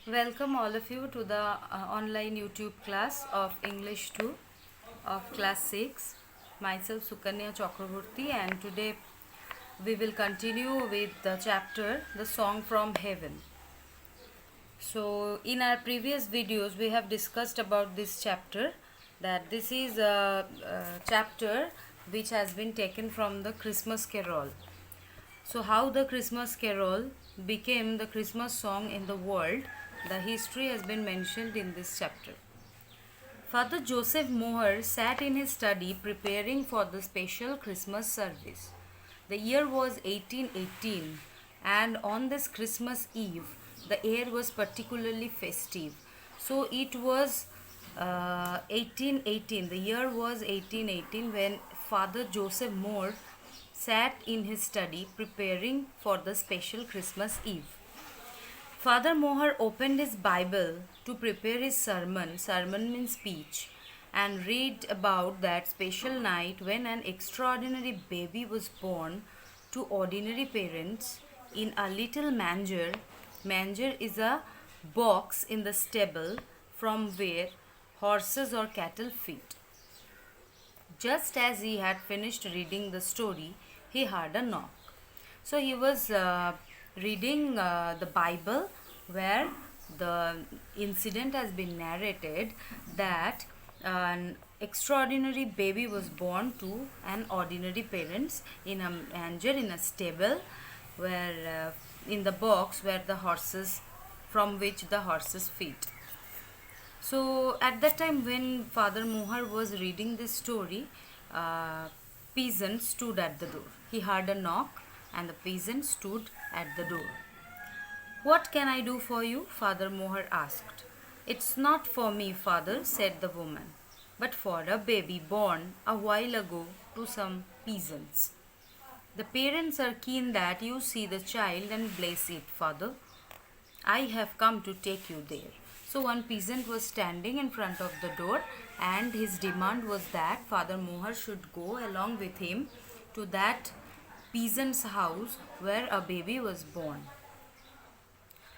Welcome all of you to the online YouTube class of English 2 of class 6. Myself Sukanya Chakraborty, and today we will continue with the chapter The Song from Heaven. So in our previous videos we have discussed about this chapter, that this is a chapter which has been taken from the Christmas Carol. So, how the Christmas Carol became the Christmas song in the world, the history has been mentioned in this chapter. Father Joseph Mohr sat in his study preparing for the special Christmas service. The year was 1818, and on this Christmas Eve, the air was particularly festive. So, it was 1818, the year was 1818 when Father Joseph Mohr sat in his study preparing for the special Christmas Eve. Father Mohr opened his Bible to prepare his sermon, sermon means speech, and read about that special night when an extraordinary baby was born to ordinary parents in a little manger. Manger is a box in the stable from where horses or cattle feed. Just as he had finished reading the story, he heard a knock. So he was reading the Bible where the incident has been narrated that an extraordinary baby was born to an ordinary parents in a manger in a stable where in the box where the horses from which the horses feed. So at that time when Father Mohr was reading this story, peasant stood at the door. He heard a knock and the peasant stood at the door. "What can I do for you?" Father Mohr asked. "It's not for me, Father," said the woman, "but for a baby born a while ago to some peasants. The parents are keen that you see the child and bless it, Father. I have come to take you there." So one peasant was standing in front of the door, and his demand was that Father Mohr should go along with him to that peasant's house where a baby was born.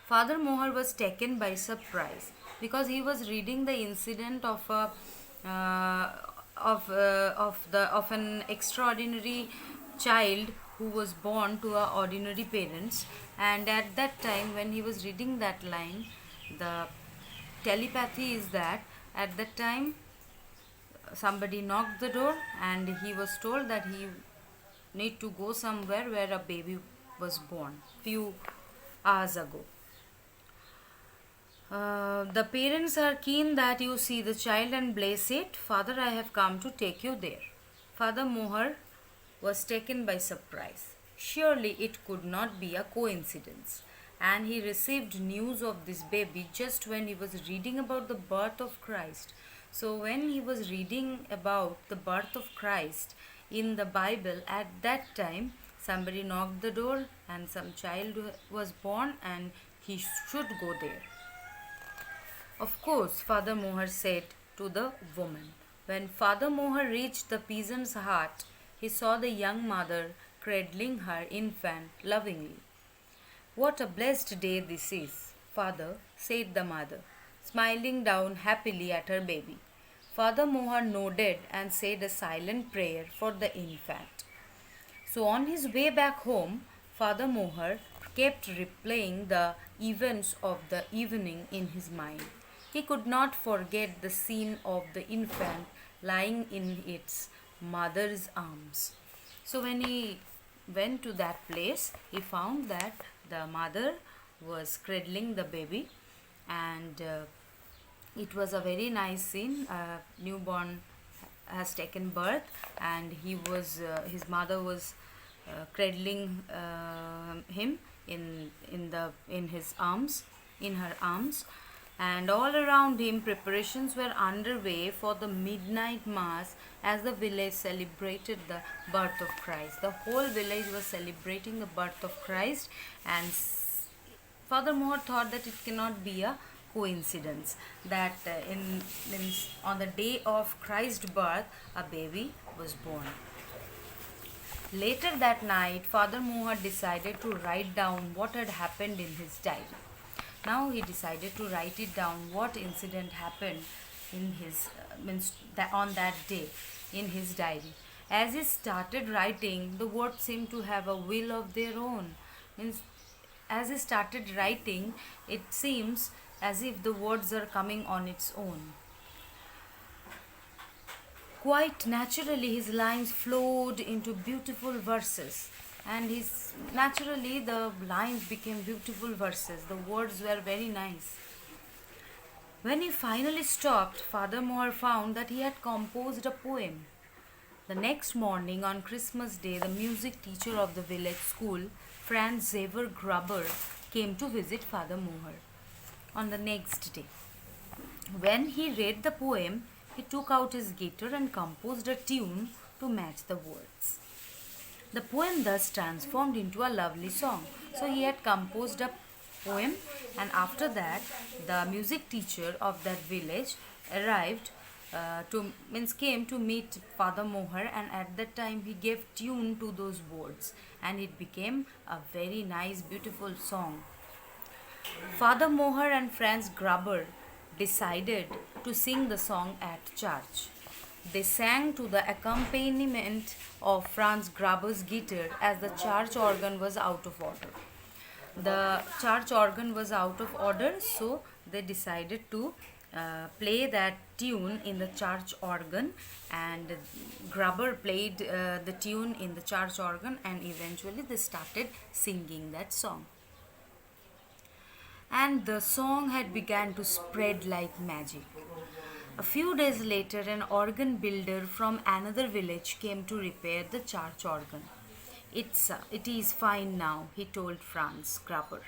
Father Mohr was taken by surprise because he was reading the incident of a of an extraordinary child who was born to a ordinary parents, and at that time when he was reading that line, the telepathy is that at that time somebody knocked the door and he was told that he need to go somewhere where a baby was born few hours ago. The parents are keen that you see the child and bless it. Father, I have come to take you there. Father Mohr was taken by surprise. Surely it could not be a coincidence. And he received news of this baby just when he was reading about the birth of Christ. So when he was reading about the birth of Christ in the Bible, at that time somebody knocked the door and some child was born and he should go there. "Of course," Father Mohr said to the woman. When Father Mohr reached the peasant's hut, he saw the young mother cradling her infant lovingly. "What a blessed day this is, Father," said the mother, smiling down happily at her baby. Father Mohr nodded and said a silent prayer for the infant. So on his way back home, Father Mohr kept replaying the events of the evening in his mind. He could not forget the scene of the infant lying in its mother's arms. So when he went to that place, he found that the mother was cradling the baby, and it was a very nice scene. A newborn has taken birth, and his mother was cradling him in his arms, in her arms, and all around him preparations were underway for the midnight mass as the village celebrated the birth of Christ. The whole village was celebrating the birth of Christ, and Father Mohr thought that it cannot be a coincidence that on the day of Christ's birth a baby was born. Later that night, Father Mohr decided to write down what had happened in his diary. Now he decided to write it down what incident happened in his on that day in his diary. As he started writing, the words seemed to have a will of their own. Means as he started writing, it seems as if the words are coming on its own. Quite naturally, his lines flowed into beautiful verses, and naturally the lines became beautiful verses. The words were very nice. When he finally stopped, Father Moore found that he had composed a poem. The next morning, on Christmas Day, the music teacher of the village school, Franz Xaver Gruber, came to visit Father Moore on the next day. When he read the poem, he took out his guitar and composed a tune to match the words. The poem thus transformed into a lovely song. So he had composed a poem, and after that, the music teacher of that village arrived came to meet Father Moher, and at that time he gave tune to those words, and it became a very nice, beautiful song. Father Moher and Franz Gruber decided to sing the song at church. They sang to the accompaniment of Franz Gruber's guitar as the church organ was out of order. The church organ was out of order, so they decided to play that tune in the church organ, and Gruber played the tune in the church organ, and eventually they started singing that song. And the song had begun to spread like magic. A few days later, an organ builder from another village came to repair the church organ. It is fine now, he told Franz Gruber.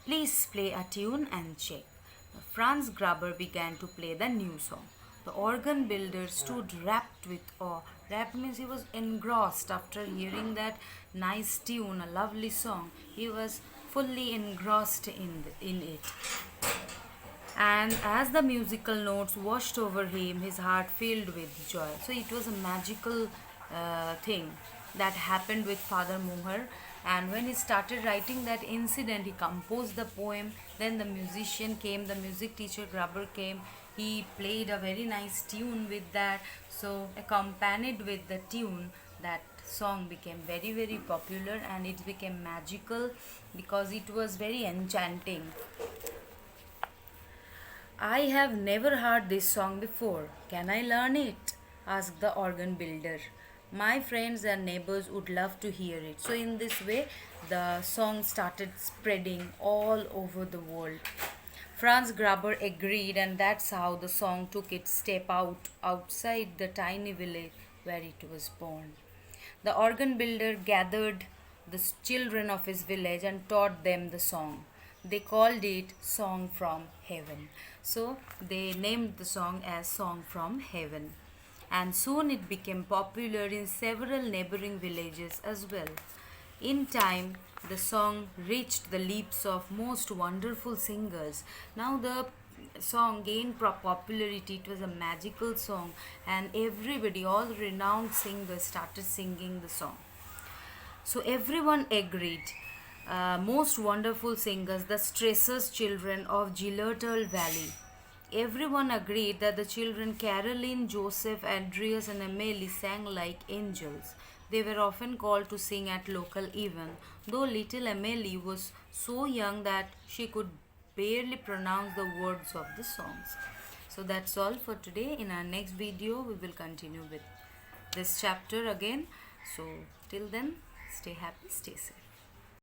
Please play a tune and check. Franz Gruber began to play the new song. The organ builder stood rapt with awe. Rapt means he was engrossed after hearing that nice tune, a lovely song. He was fully engrossed in it. And as the musical notes washed over him, his heart filled with joy. So it was a magical thing that happened with Father Moher. And when he started writing that incident, he composed the poem. Then the musician came, the music teacher Gruber came. He played a very nice tune with that. So accompanied with the tune, that song became very, very popular, and it became magical because it was very enchanting. I have never heard this song before. Can I learn it? Asked the organ builder. My friends and neighbors would love to hear it. So in this way, the song started spreading all over the world. Franz Gruber agreed, and that's how the song took its step outside the tiny village where it was born. The organ builder gathered the children of his village and taught them the song. They called it Song from Heaven. So they named the song as Song from Heaven. And soon it became popular in several neighboring villages as well. In time, the song reached the lips of most wonderful singers. Now the song gained popularity. It was a magical song, and everybody, all renowned singers, started singing the song. So everyone agreed. Most wonderful singers, the Stressers children of Gillertal Valley. Everyone agreed that the children Caroline, Joseph, Andreas, and Emily sang like angels. They were often called to sing at local events, though little Emily was so young that she could barely pronounce the words of the songs. So that's all for today. In our next video, we will continue with this chapter again. So till then, stay happy, stay safe.